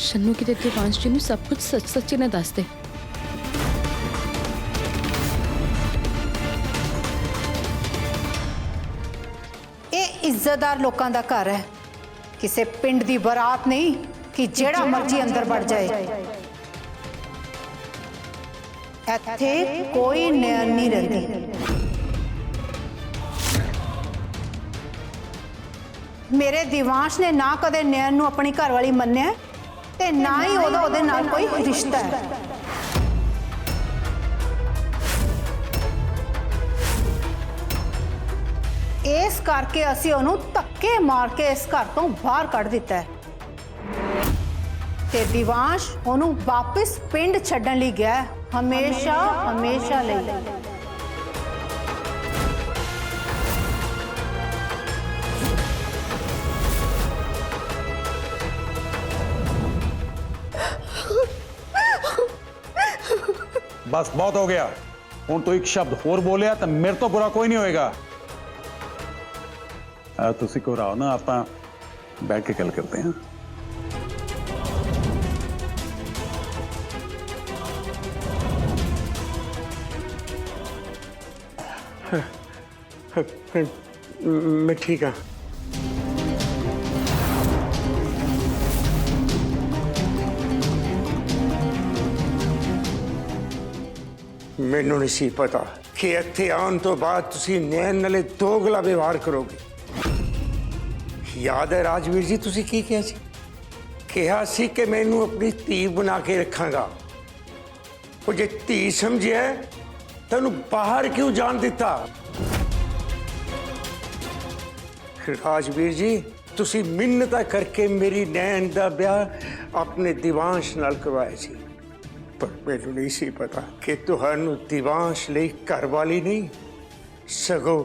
शन्नू की दिव्यांश जी ने सब कुछ सच सच्ची ने दस दे। ये इज्जतदार लोगों का घर है, किसी पिंड की बरात नहीं कि जेड़ा मर्जी अंदर बढ़ जाए। इत्थे कोई नैन नहीं रहिंदी। मेरे दिवांश ने ना कदे नैन नूं अपनी घरवाली मन्निया ते ना ही ओहदा नाल कोई रिश्ता है। इस करके असीं ओहनूं धक्के मार के इस घर तो बाहर कढ़ दिता है ते दिवांश ओहनूं वापस पिंड छड्डण लई गया है, हमेशा हमेशा लई। बस बहुत हो गया। हुण तो एक शब्द होर बोलिया तो मेरे तो बुरा कोई नहीं होएगा। तुसी को राओ ना, आप बैठ के गल करते हैं। मैं ठीक हाँ। मैनू नहीं सी पता कि इत्थे आने तो बाद तुसी नैन नाले दोगला व्यवहार करोगे। याद है राजवीर जी, तुसी की कहा सी? कहा सी कि मैनू अपनी धी बना के रखांगा। वो जे धी समझिया तेनू बाहर क्यों जान दिता? राजवीर जी, तुसी मिन्नतां करके मेरी नैन दा ब्याह अपने दिवांश नाल करवाया सी, पर मैनू नहीं सी पता कि तुहानू दिवांश लई घरवाली नहीं सगों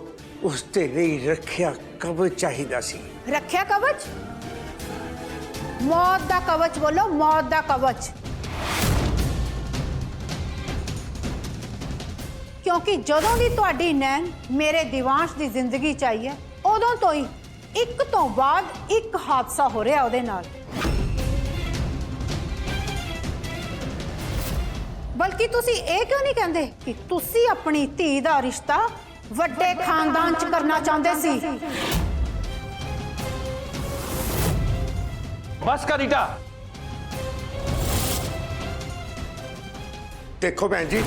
उसते लई रखिया कवच चाहिदा सी। रखिया कवच? मौत दा कवच बोलो, मौत दा कवच। क्योंकि जदों दी तुहाडी नैन मेरे दिवांश दी जिंदगी चाहिए, उदों तो ही एक तो बाद एक हादसा हो रहा उहदे नाल। बल्कि तुसी ये क्यों नहीं कहंदे कि तुसी अपनी धी दा रिश्ता वड्डे खानदान च करना चाहते सी? बस कर रीटा। देखो भैन जी,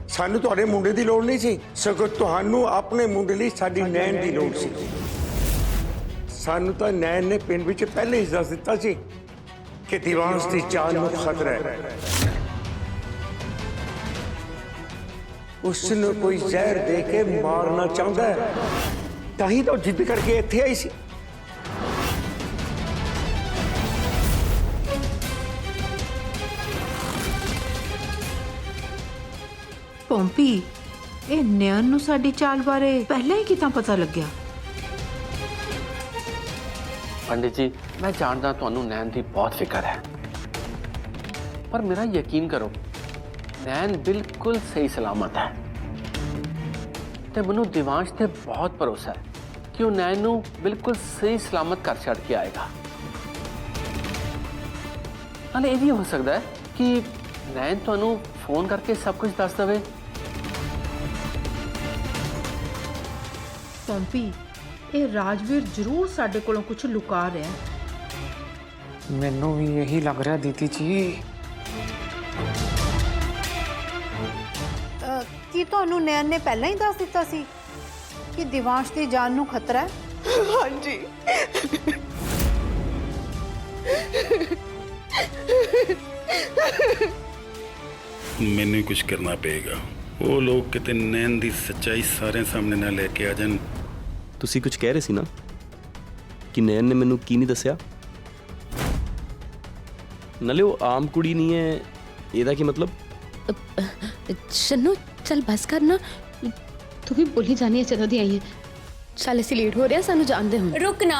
सानू तुहाडे मुंडे दी लोड़ नहीं सी, सगों तुहानू अपने मुंडे लई साडी नैन दी लोड़ सी। सानू तो नैन ने पिंड विच पहले ही दस दिता सी कि दिवांश दी जान नू खतरा है। उसने कोई जहर दे के मारना चाहता है, ताही तो जिद करके इत्थे आई सी। पोंपी, ये नैन नू साडी चाल बारे पहले ही कितां पता लग गया? पंडित जी, मैं जानता तुहानू नैन की बहुत फिक्र है, पर मेरा यकीन करो, नैन बिल्कुल सही सलामत है। ते मैनू दिवांश ते बहुत भरोसा है कि वह नैन नू बिल्कुल सही सलामत घर छड़ के आएगा। नाले ये भी हो सकता है कि नैन तुहानू फोन करके सब कुछ दस दवे। पोंपी, ये राजवीर जरूर साडे कोलों कुछ लुका रहा है। मैनू भी यही लग रहा दीदी जी। की तुहानू नैन ने पहले ही दस दिता सी कि दिवांश दी जान नू खतरा है? हाँ जी। मैनू ही कुछ करना पेगा। वो लोग किते नैन दी सच्चाई सारे सामने ना लेके आ जान। तुसी कुछ कह रहे सी ना कि नैन ने मैनू की नहीं दस्या? नाले वो आम कुड़ी नहीं है, एदा की मतलब? शन्नू चल बस कर ना, तू भी भुल ही जानी है जदों दी आई है। चल इसी लेट हो रहा, सानू जानदे हुण। रुक ना,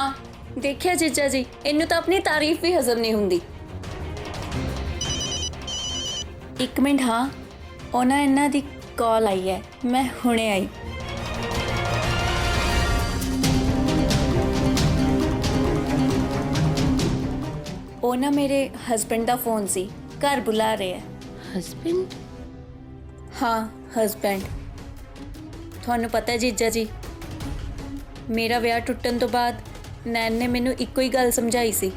देखिया जीजा जी, इन्नू तो अपनी तारीफ भी हजम नहीं हुंदी। एक मिनट, हाँ ओना इन्ना दी कॉल आई है, मैं हुणे आई। ਉਹ ਨਾ ਮੇਰੇ ਹਸਬੰਡ ਦਾ ਫੋਨ ਸੀ, ਘਰ ਬੁਲਾ ਰਹੇ ਹੈ। ਹਸਬੈਂਡ? ਹਾਂ ਹਸਬੰਡ। ਤੁਹਾਨੂੰ ਪਤਾ ਹੈ ਜੀਜਾ ਜੀ, ਮੇਰਾ ਵਿਆਹ ਟੁੱਟਣ ਤੋਂ ਬਾਅਦ ਨੈਣ ਨੇ ਮੈਨੂੰ ਇੱਕੋ ਹੀ ਗੱਲ ਸਮਝਾਈ ਸੀ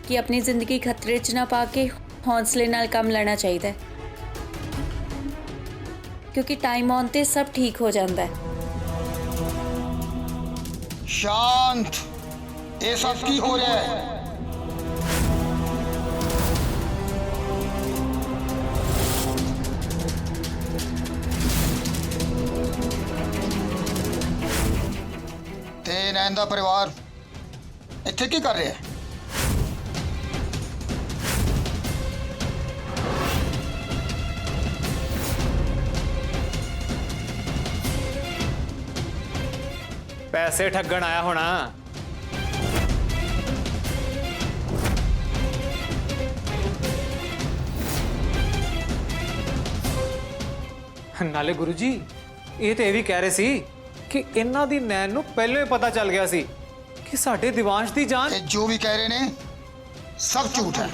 ਕਿ ਆਪਣੀ ਜ਼ਿੰਦਗੀ ਖਤਰੇ 'ਚ ਨਾ ਪਾ ਕੇ ਹੌਂਸਲੇ ਨਾਲ ਕੰਮ ਲੈਣਾ ਚਾਹੀਦਾ ਹੈ, ਕਿਉਂਕਿ ਟਾਈਮ ਆਉਣ ਤੇ ਸਭ ਠੀਕ ਹੋ ਜਾਂਦਾ ਹੈ। शांत, ये सब की हो रहा है? ते नैन दा परिवार इत्थे की कर रहा है? ਪੈਸੇ ਠੱਗਣ ਆਇਆ ਹੋਣਾ। ਨਾਲੇ ਗੁਰੂ ਜੀ ਇਹ ਤੇ ਇਹ ਵੀ ਕਹਿ ਰਹੇ ਸੀ ਕਿ ਇਹਨਾਂ ਦੀ ਨੈਣ ਨੂੰ ਪਹਿਲਾਂ ਹੀ ਪਤਾ ਚੱਲ ਗਿਆ ਸੀ ਕਿ ਸਾਡੇ ਦਿਵਾਂਸ਼ ਦੀ ਜਾਨ। ये जो भी कह रहे ने सब झूठ है।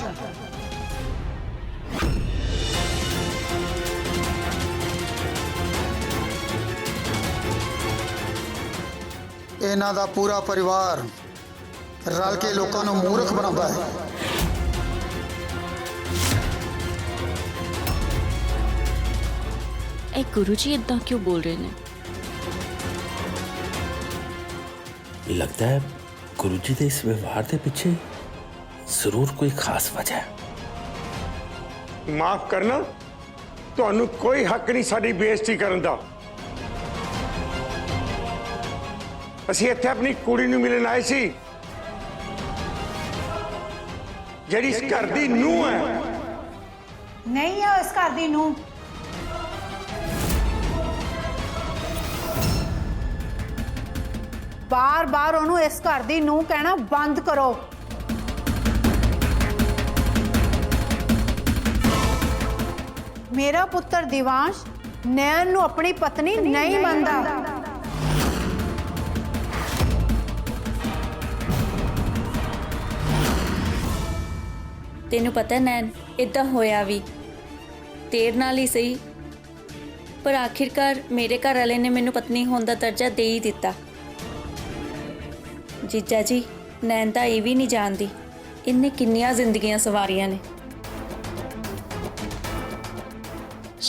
ਇਹਨਾਂ ਦਾ ਪੂਰਾ ਪਰਿਵਾਰ ਰਲ ਕੇ ਲੋਕਾਂ ਨੂੰ ਮੂਰਖ ਬਣਾਉਂਦਾ ਹੈ। ਇਹ ਗੁਰੂ ਜੀ ਇਦਾਂ ਕਿਉਂ ਬੋਲ ਰਹੇ ਨੇ? लगता है गुरु जी के इस व्यवहार के पीछे जरूर कोई खास वजह है। माफ करना, ਤੁਹਾਨੂੰ ਕੋਈ ਹੱਕ ਨਹੀਂ ਸਾਡੀ ਬੇਇੱਜ਼ਤੀ ਕਰਨ ਦਾ। ਅਸੀਂ ਇੱਥੇ ਆਪਣੀ ਕੁੜੀ ਨੂੰ ਮਿਲਣ ਆਏ ਸੀ, ਜਿਹੜੀ ਇਸ ਘਰ ਦੀ ਨੂੰਹ ਹੈ। ਨਹੀਂ ਹੈ ਇਸ ਘਰ ਦੀ ਨੂੰਹ। ਬਾਰ-ਬਾਰ ਉਹਨੂੰ ਇਸ ਘਰ ਦੀ ਨੂੰਹ ਕਹਿਣਾ ਬੰਦ ਕਰੋ। ਮੇਰਾ ਪੁੱਤਰ ਦਿਵਾਂਸ਼ ਨੈਣ ਨੂੰ ਆਪਣੀ ਪਤਨੀ ਨਹੀਂ ਮੰਨਦਾ। ਤੈਨੂੰ ਪਤਾ ਨੈਣ, ਇਦਾਂ ਹੋਇਆ ਵੀ ਤੇਰੇ ਨਾਲ ਹੀ ਸਹੀ, ਪਰ ਆਖਿਰਕਾਰ ਮੇਰੇ ਘਰ ਵਾਲੇ ਨੇ ਮੈਨੂੰ ਪਤਨੀ ਹੋਣ ਦਾ ਦਰਜਾ ਦੇ ਹੀ ਦਿੱਤਾ। ਜੀਜਾ ਜੀ, ਨੈਣ ਤਾਂ ਇਹ ਵੀ ਨਹੀਂ ਜਾਣਦੀ ਇਹਨੇ ਕਿੰਨੀਆਂ ਜ਼ਿੰਦਗੀਆਂ ਸਵਾਰੀਆਂ ਨੇ।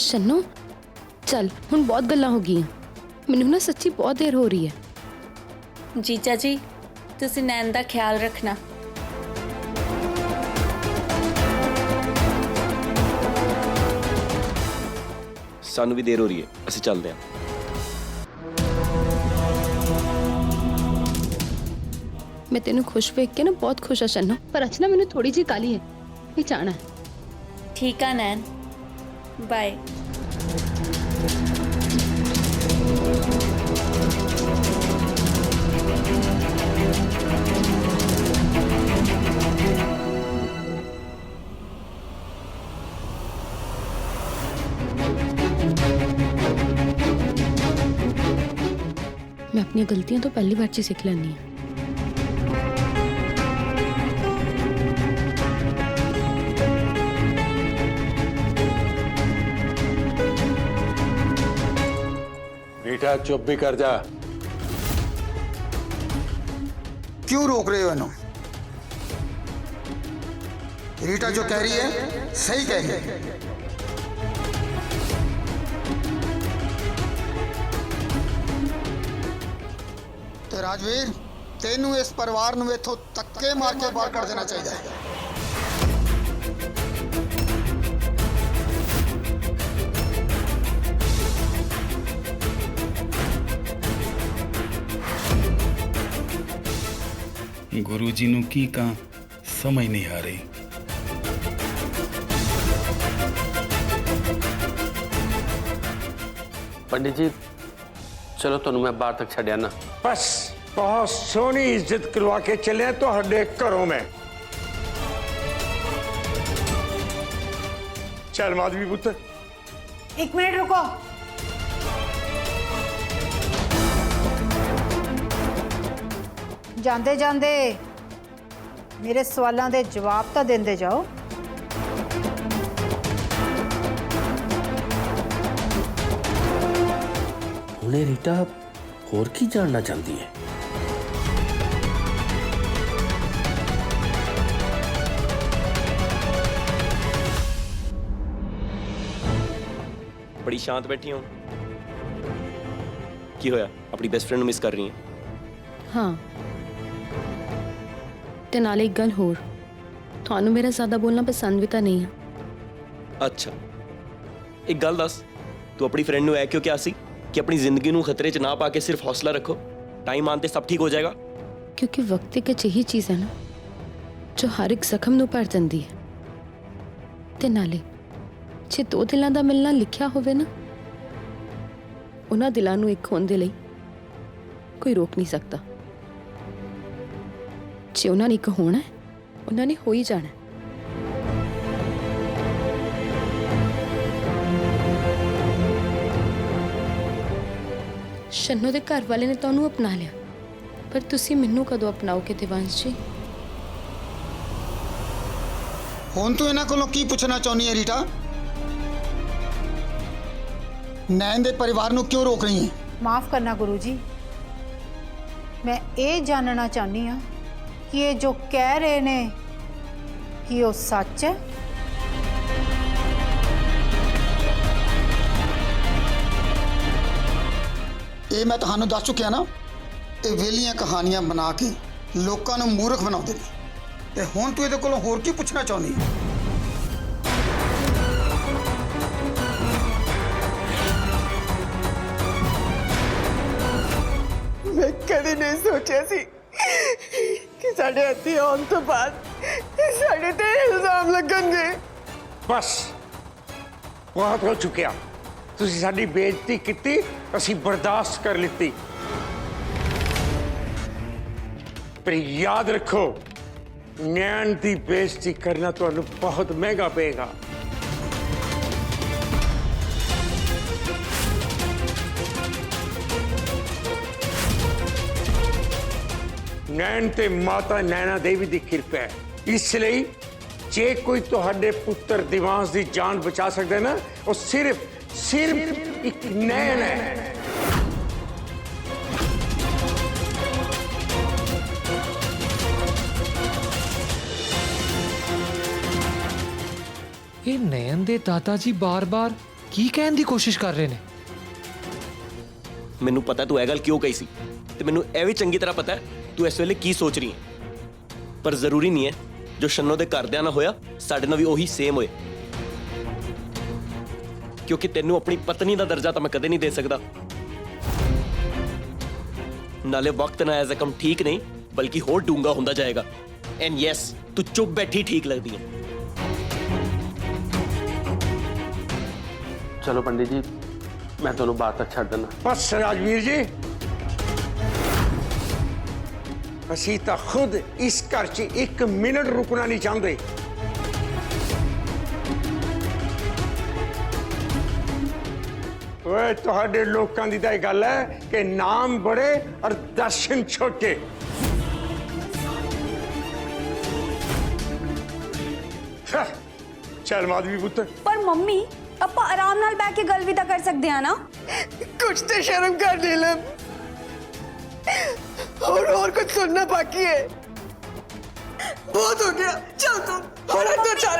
ਸ਼ੰਨੂ ਚੱਲ, ਹੁਣ ਬਹੁਤ ਗੱਲਾਂ ਹੋ ਗਈਆਂ, ਮੈਨੂੰ ਨਾ ਸੱਚੀ ਬਹੁਤ ਦੇਰ ਹੋ ਰਹੀ ਹੈ। ਜੀਜਾ ਜੀ, ਤੁਸੀਂ ਨੈਣ ਦਾ ਖਿਆਲ ਰੱਖਣਾ। ਸਾਨੂੰ ਵੀ ਦੇਰ ਹੋ ਰਹੀ ਹੈ, ਅਸੀਂ ਚੱਲਦੇ ਹਾਂ। ਮੈਂ ਤੈਨੂੰ ਖੁਸ਼ ਵੇਖ ਕੇ ਨਾ ਬਹੁਤ ਖੁਸ਼ ਹਾਂ ਸ਼ੰਨੂ, ਪਰ ਅੱਜ ਨਾ ਮੈਨੂੰ ਥੋੜੀ ਜਿਹੀ ਕਾਹਲੀ ਹੈ, ਇਹ ਜਾਣਾ ਹੈ। ਠੀਕ ਆ ਨੈਣ, ਬਾਏ। ਮੈਂ ਆਪਣੀਆਂ ਗਲਤੀਆਂ ਤੋਂ ਪਹਿਲੀ ਵਾਰ 'ਚ ਹੀ ਸਿੱਖ ਲੈਂਦੀ ਹਾਂ। बेटा चुप भी कर जा। क्यों रोक रहे हो इन्हों? रीटा जो कह रही है सही कह रही है। ਤੇ ਰਾਜਵੀਰ, ਤੈਨੂੰ ਇਸ ਪਰਿਵਾਰ ਨੂੰ ਇੱਥੋਂ ਧੱਕੇ ਮਾਰ ਕੇ ਬਾਹਰ ਕੱਢ ਦੇਣਾ ਚਾਹੀਦਾ ਹੈ। ਗੁਰੂ ਜੀ ਨੂੰ ਕੀ ਕਹਾਂ, ਸਮਝ ਨਹੀਂ ਆ ਰਹੀ। पंडित जी चलो ਤੁਹਾਨੂੰ ਮੈਂ ਬਾਹਰ ਤੱਕ ਛੱਡਿਆ ਨਾ। बस बहुत सोहनी इज्जत करवा के चले तुहाडे घरों में। चल माधवी पुत्र, एक मिनट रुको। ਜਾਂਦੇ ਜਾਂਦੇ ਮੇਰੇ ਸਵਾਲਾਂ ਦੇ ਜਵਾਬ ਤਾਂ ਦਿੰਦੇ ਜਾਓ। ਹੁਣੇ ਰੀਟਾ ਹੋਰ ਕੀ ਜਾਣਨਾ ਚਾਹੁੰਦੀ ਹੈ? ਬੜੀ ਸ਼ਾਂਤ ਬੈਠੀ ਹੋ, ਕੀ ਹੋਇਆ? ਆਪਣੀ ਬੈਸਟ ਫਰੈਂਡ ਨੂੰ ਮਿਸ ਕਰ ਰਹੀ ਹੈ? ਹਾਂ, ਤੇ ਨਾਲੇ ਇੱਕ ਗੱਲ ਹੋਰ, ਤੁਹਾਨੂੰ ਮੇਰਾ ਜ਼ਿਆਦਾ ਬੋਲਣਾ ਪਸੰਦ ਵੀ ਤਾਂ ਨਹੀਂ ਹੈ। ਅੱਛਾ, ਇੱਕ ਗੱਲ ਦੱਸ, ਤੂੰ ਆਪਣੀ ਫਰੈਂਡ ਨੂੰ ਇਹ ਕਿਉਂ ਕਿਹਾ ਸੀ ਕਿ ਆਪਣੀ ਜ਼ਿੰਦਗੀ ਨੂੰ ਖਤਰੇ 'ਚ ਨਾ ਪਾ ਕੇ ਸਿਰਫ ਹੌਸਲਾ ਰੱਖੋ, ਟਾਈਮ ਆਉਣ ਤੇ ਸਭ ਠੀਕ ਹੋ ਜਾਏਗਾ? ਕਿਉਂਕਿ ਵਕਤ ਇੱਕ ਅਜਿਹੀ ਚੀਜ਼ ਹੈ ਨਾ ਜੋ ਹਰ ਇੱਕ ਜ਼ਖਮ ਨੂੰ ਭਰ ਦਿੰਦੀ ਹੈ। ਤੇ ਨਾਲੇ ਜੇ ਦੋ ਦਿਲਾਂ ਦਾ ਮਿਲਣਾ ਲਿਖਿਆ ਹੋਵੇ ਨਾ, ਉਹਨਾਂ ਦਿਲਾਂ ਨੂੰ ਇੱਕ ਹੋਣ ਦੇ ਲਈ ਕੋਈ ਰੋਕ ਨਹੀਂ ਸਕਦਾ। ਜੇ ਉਹਨਾਂ ਨੇ ਇੱਕ ਹੋਣਾ ਹੈ, ਉਹਨਾਂ ਨੇ ਹੋ ਹੀ ਜਾਣਾ ਹੈ। ਸ਼ੰਨੋ ਦੇ ਘਰ ਵਾਲੇ ਨੇ ਤੁਹਾਨੂੰ ਅਪਣਾ ਲਿਆ, ਪਰ ਤੁਸੀਂ ਮੈਨੂੰ ਕਦੋਂ ਅਪਣਾਓਗੇ ਦਿਵਾਂਸ਼ ਜੀ? ਹੁਣ ਤੂੰ ਇਹਨਾਂ ਕੋਲੋਂ ਕੀ ਪੁੱਛਣਾ ਚਾਹੁੰਦੀ ਹੈ ਰੀਟਾ? ਨੈਣ ਦੇ ਪਰਿਵਾਰ ਨੂੰ ਕਿਉਂ ਰੋਕ ਰਹੀ ਹੈ? ਮਾਫ ਕਰਨਾ ਗੁਰੂ ਜੀ, ਮੈਂ ਇਹ ਜਾਣਨਾ ਚਾਹੁੰਦੀ ਹਾਂ ਕਿ ਇਹ ਜੋ ਕਹਿ ਰਹੇ ਨੇ ਕਿ ਉਹ ਸੱਚ ਹੈ। ਇਹ ਮੈਂ ਤੁਹਾਨੂੰ ਦੱਸ ਚੁੱਕਿਆ ਨਾ, ਇਹ ਵੇਲੀਆਂ ਕਹਾਣੀਆਂ ਬਣਾ ਕੇ ਲੋਕਾਂ ਨੂੰ ਮੂਰਖ ਬਣਾਉਂਦੇ ਨੇ। ਤੇ ਹੁਣ ਤੂੰ ਇਹਦੇ ਕੋਲੋਂ ਹੋਰ ਕੀ ਪੁੱਛਣਾ ਚਾਹੁੰਦੀ ਹੈ? ਮੈਂ ਕਦੇ ਨਹੀਂ ਸੋਚਿਆ ਸੀ ਕਿ ਸਾਡੇ ਹੱਥੀਂ ਆਉਣ ਤੋਂ ਬਾਅਦ ਸਾਡੇ ਤੇ ਇਲਜ਼ਾਮ ਲੱਗਣਗੇ। ਬਸ ਬਹੁਤ ਹੋ ਚੁੱਕਿਆ। ਤੁਸੀਂ ਸਾਡੀ ਬੇਇੱਜ਼ਤੀ ਕੀਤੀ, ਅਸੀਂ ਬਰਦਾਸ਼ਤ ਕਰ ਲਿੱਤੀ। ਪਰ ਯਾਦ ਰੱਖੋ, ਨੈਣ ਦੀ ਬੇਇੱਜ਼ਤੀ ਕਰਨਾ ਤੁਹਾਨੂੰ ਬਹੁਤ ਮਹਿੰਗਾ ਪਏਗਾ। ਨੈਣ ਤੇ ਮਾਤਾ ਨੈਣਾ ਦੇਵੀ ਦੀ ਕਿਰਪਾ ਹੈ, ਇਸ ਲਈ ਜੇ ਕੋਈ ਤੁਹਾਡੇ ਪੁੱਤਰ ਦਿਵਾਂਸ਼ ਦੀ ਜਾਨ ਬਚਾ ਸਕਦਾ ਨਾ, ਉਹ ਸਿਰਫ ਇੱਕ ਨੈਣ ਹੈ। ਇਹ ਨੈਣ ਦੇ ਦਾਦਾ ਜੀ ਬਾਰ-ਬਾਰ ਕੀ ਕਹਿਣ ਦੀ ਕੋਸ਼ਿਸ਼ ਕਰ ਰਹੇ ਨੇ? ਮੈਨੂੰ ਪਤਾ ਤੂੰ ਇਹ ਗੱਲ ਕਿਉਂ ਕਹੀ ਸੀ, ਤੇ ਮੈਨੂੰ ਇਹ ਵੀ ਚੰਗੀ ਤਰ੍ਹਾਂ ਪਤਾ ਹੈ ਤੂੰ ਇਸ ਵੇਲੇ ਕੀ ਸੋਚ ਰਹੀ ਹੈ। ਪਰ ਜ਼ਰੂਰੀ ਨਹੀਂ ਹੈ ਜੋ ਸ਼ੰਨੋ ਦੇ ਘਰਦਿਆਂ ਨਾਲ ਹੋਇਆ ਸਾਡੇ ਨਾਲ ਵੀ ਉਹੀ ਸੇਮ ਹੋਏ, ਕਿਉਂਕਿ ਤੈਨੂੰ ਆਪਣੀ ਪਤਨੀ ਦਾ ਦਰਜਾ ਤਾਂ ਮੈਂ ਕਦੇ ਨਹੀਂ ਦੇ ਸਕਦਾ। ਨਾਲੇ ਵਕਤ ਨਾਲ ਇਹ ਜ਼ਖਮ ਠੀਕ ਨਹੀਂ ਬਲਕਿ ਹੋਰ ਡੂੰਘਾ ਹੁੰਦਾ ਜਾਏਗਾ। ਐਂਡ ਯੈਸ, ਤੂੰ ਚੁੱਪ ਬੈਠੀ ਠੀਕ ਲੱਗਦੀ ਹੈ। ਚਲੋ ਪੰਡਿਤ ਜੀ, ਮੈਂ ਤੁਹਾਨੂੰ ਬਾਤ ਤੱਕ ਛੱਡ ਦਿੰਦਾ। ਬਸ ਰਾਜਵੀਰ ਜੀ, ਅਸੀਂ ਤਾਂ ਖੁਦ ਇਸ ਘਰ 'ਚ ਇੱਕ ਮਿੰਟ ਰੁਕਣਾ ਨਹੀਂ ਚਾਹੁੰਦੇ। ਓਏ ਤੁਹਾਡੇ ਲੋਕਾਂ ਦੀ ਤਾਂ ਇਹ ਗੱਲ ਹੈ ਕਿ ਨਾਮ ਬੜੇ ਔਰ ਦਰਸ਼ਨ ਛੋਟੇ। ਚੱਲ ਮਾਧਵੀ ਪੁੱਤਰ। ਪਰ ਮੰਮੀ, ਆਪਾਂ ਆਰਾਮ ਨਾਲ ਬੈਠ ਕੇ ਗੱਲ ਵੀ ਤਾਂ ਕਰ ਸਕਦੇ ਆ ਨਾ। कुछ तो शर्म कर नीलम, और कुछ सुनना बाकी है। बहुत हो गया, चल तू और तो चल।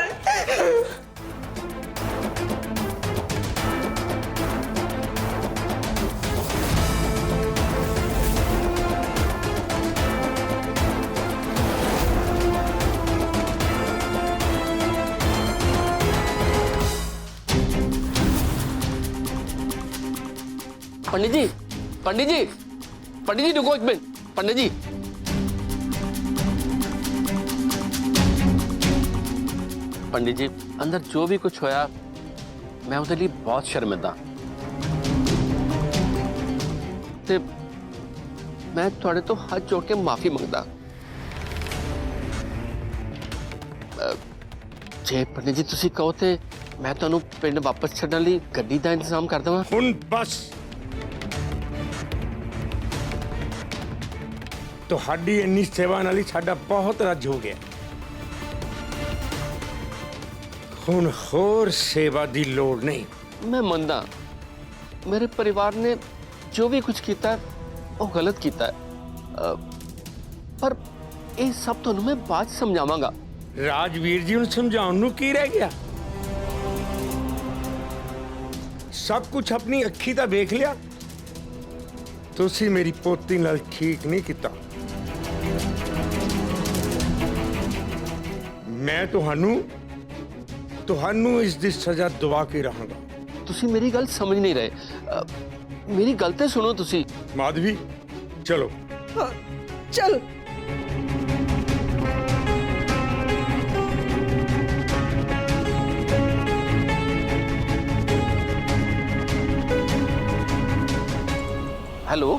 पंडित जी, पंडित जी, पंडित जी रुको एक मिनट। पंडित जी, पंडित जी, अंदर जो भी कुछ होया मैं उसके लिए बहुत शर्मिंदा ते मैं थोड़े तो हाथ जोड़ के माफी मंगदा। जे पंडित जी तुसी कहो ते मैं तुहानू पिंड वापस छड्डण लई गड्डी दा इंतजाम कर देवां। हुण बस ਤੁਹਾਡੀ ਇੰਨੀ ਸੇਵਾ ਨਾਲ ਹੀ ਸਾਡਾ ਬਹੁਤ ਰੱਜ ਹੋ ਗਿਆ। ਹੁਣ ਹੋਰ ਸੇਵਾ ਦੀ ਲੋੜ ਨਹੀਂ। मैं मनदा मेरे परिवार ने जो भी कुछ किया वो गलत किया पर ये सब तो मैं बात समझावांगा। ਰਾਜਵੀਰ ਜੀ ਨੂੰ ਸਮਝਾਉਣ ਨੂੰ ਕੀ ਰਹਿ ਗਿਆ? ਸਭ ਕੁਝ ਆਪਣੀ ਅੱਖੀ ਤਾਂ ਵੇਖ ਲਿਆ। ਤੁਸੀਂ ਮੇਰੀ ਪੋਤੀ ਨਾਲ ਠੀਕ ਨਹੀਂ ਕੀਤਾ। ਮੈਂ ਤੁਹਾਨੂੰ ਇਸ ਦੀ ਸਜ਼ਾ ਦਵਾ ਕੇ ਰਹਾਂਗਾ। तुसी मेरी गल समझ नहीं रहे मेरी गल तो सुनो तुसी। माधवी चलो। चल हेलो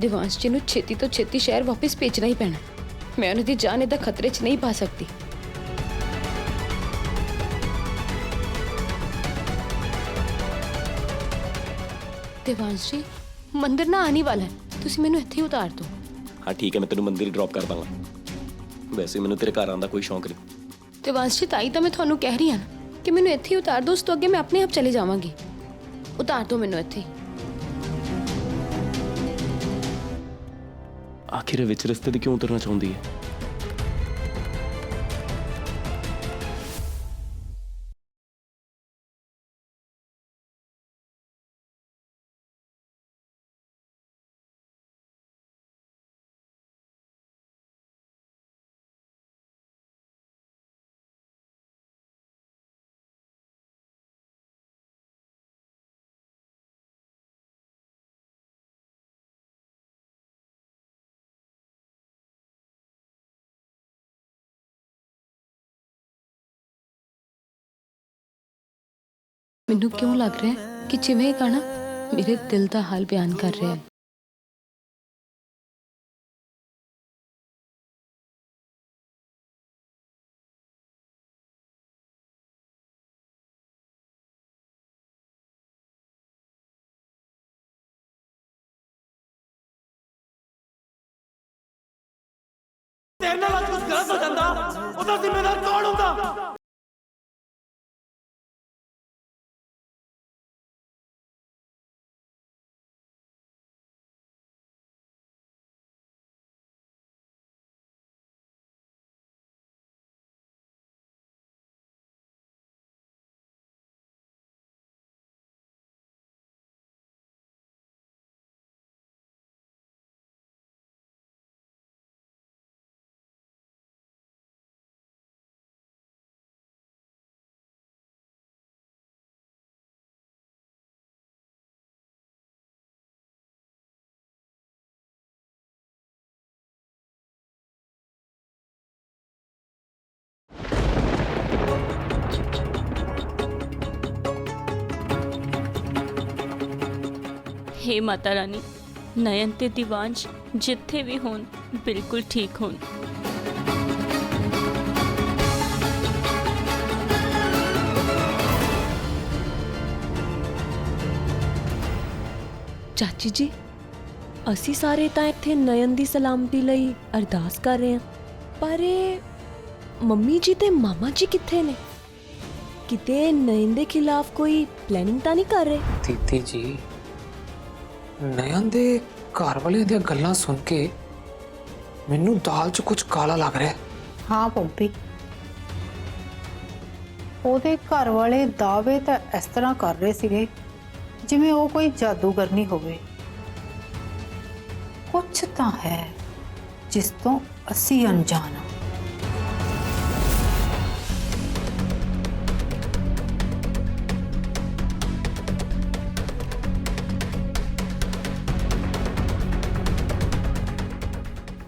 ਦਿਵਾਂਸ਼ ਜੀ ਨੂੰ ਛੇਤੀ ਤੋਂ ਛੇਤੀ ਸ਼ਹਿਰ ਵਾਪਸ ਭੇਜਣਾ ਹੀ ਪੈਣਾ। ਮੈਂ ਉਹਨਾਂ ਦੀ ਜਾਨ ਇਹਦਾ ਖਤਰੇ 'ਚ ਨਹੀਂ ਪਾ ਸਕਦੀ। ਦਿਵਾਂਸ਼ ਜੀ ਮੰਦਿਰ ਨਾ ਆਉਣ ਵਾਲਾ ਹੈ, ਤੁਸੀਂ ਮੈਨੂੰ ਇੱਥੇ ਹੀ ਉਤਾਰ ਦਿਓ। हाँ ठीक है, मैं तेन मंदिर ड्रॉप कर दांगा। वैसे मैंने तेरे घर आने का कोई शौक नहीं। ਦਿਵਾਂਸ਼ ਜੀ ਤਾਈ ਤਾਂ ਮੈਂ ਤੁਹਾਨੂੰ ਕਹਿ ਰਹੀ ਹਾਂ ਨਾ ਕਿ ਮੈਨੂੰ ਇੱਥੇ ਹੀ ਉਤਾਰ ਦਿਓ, ਉਸ ਤੋਂ ਅੱਗੇ ਮੈਂ ਆਪਣੇ ਆਪ ਚਲੇ ਜਾਵਾਂਗੀ। ਉਤਾਰ ਦਿਓ ਮੈਨੂੰ ਇੱਥੇ। आखिर विच रस्ते ते क्यों उतरना चाहती है? ਮੈਨੂੰ ਕਿਉਂ ਲੱਗ ਰਿਹਾ ਹੈ ਕਿ ਜਿਵੇਂ ਇਹ ਗਾਣਾ ਮੇਰੇ ਦਿਲ ਦਾ ਹਾਲ ਬਿਆਨ ਕਰ ਰਿਹਾ ਹੈ। तेरे नाल कुछ गलत हो जाता ਉਹਦਾ ਜ਼ਿੰਮੇਵਾਰ ਕੌਣ ਹੁੰਦਾ? हे माता रानी, नयन ते दिवांश जिथे भी होन बिल्कुल ठीक होन। ਚਾਚੀ ਜੀ, ਅਸੀਂ ਸਾਰੇ ਤਾਂ ਇੱਥੇ ਨਯਨ ਦੀ ਸਲਾਮਤੀ ਲਈ ਅਰਦਾਸ ਕਰ ਰਹੇ ਹਾਂ, ਪਰ ਇਹ ਮੰਮੀ ਜੀ ਤੇ ਮਾਮਾ ਜੀ ਕਿੱਥੇ ਨੇ? ਕਿਤੇ ਨਯਨ ਦੇ ਖਿਲਾਫ ਕੋਈ ਪਲੈਨਿੰਗ ਤਾਂ ਨਹੀਂ ਕਰ ਰਹੇ? ਦੀਦੀ ਜੀ, ਨਯਨ ਦੇ ਘਰ ਵਾਲਿਆਂ ਦੀਆਂ ਗੱਲਾਂ ਸੁਣ ਕੇ ਮੈਨੂੰ ਦਾਲ 'ਚ ਕੁਝ ਕਾਲਾ ਲੱਗ ਰਿਹਾ। ਹਾਂ ਪੰਪੀ, ਉਹਦੇ ਘਰ ਵਾਲੇ ਦਾਅਵੇ ਤਾਂ ਇਸ ਤਰ੍ਹਾਂ ਕਰ ਰਹੇ ਸੀਗੇ ਜਿਵੇਂ ਉਹ ਕੋਈ ਜਾਦੂਗਰਨੀ ਹੋਵੇ। ਕੁਛ ਤਾਂ ਹੈ ਜਿਸ ਤੋਂ ਅਸੀਂ ਅਣਜਾਣ ਹਾਂ।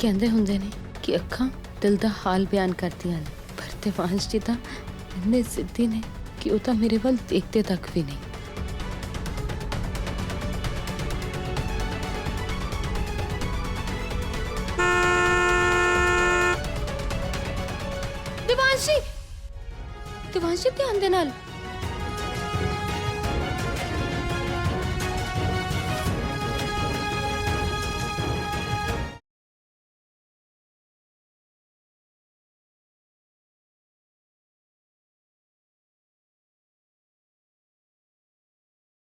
ਕਹਿੰਦੇ ਹੁੰਦੇ ਨੇ ਕਿ ਅੱਖਾਂ ਦਿਲ ਦਾ ਹਾਲ ਬਿਆਨ ਕਰਦੀਆਂ ਨੇ, ਪਰ ਦਿਵਾਂਸ਼ ਜੀ ਤਾਂ ਇੰਨੇ ਜ਼ਿੱਦੀ ਨੇ ਕਿ ਉਹ ਤਾਂ ਮੇਰੇ ਵੱਲ ਦੇਖਦੇ ਤੱਕ ਵੀ ਨਹੀਂ। ਦਿਵਾਂਸ਼ ਜੀ ਧਿਆਨ ਦੇ ਨਾਲ।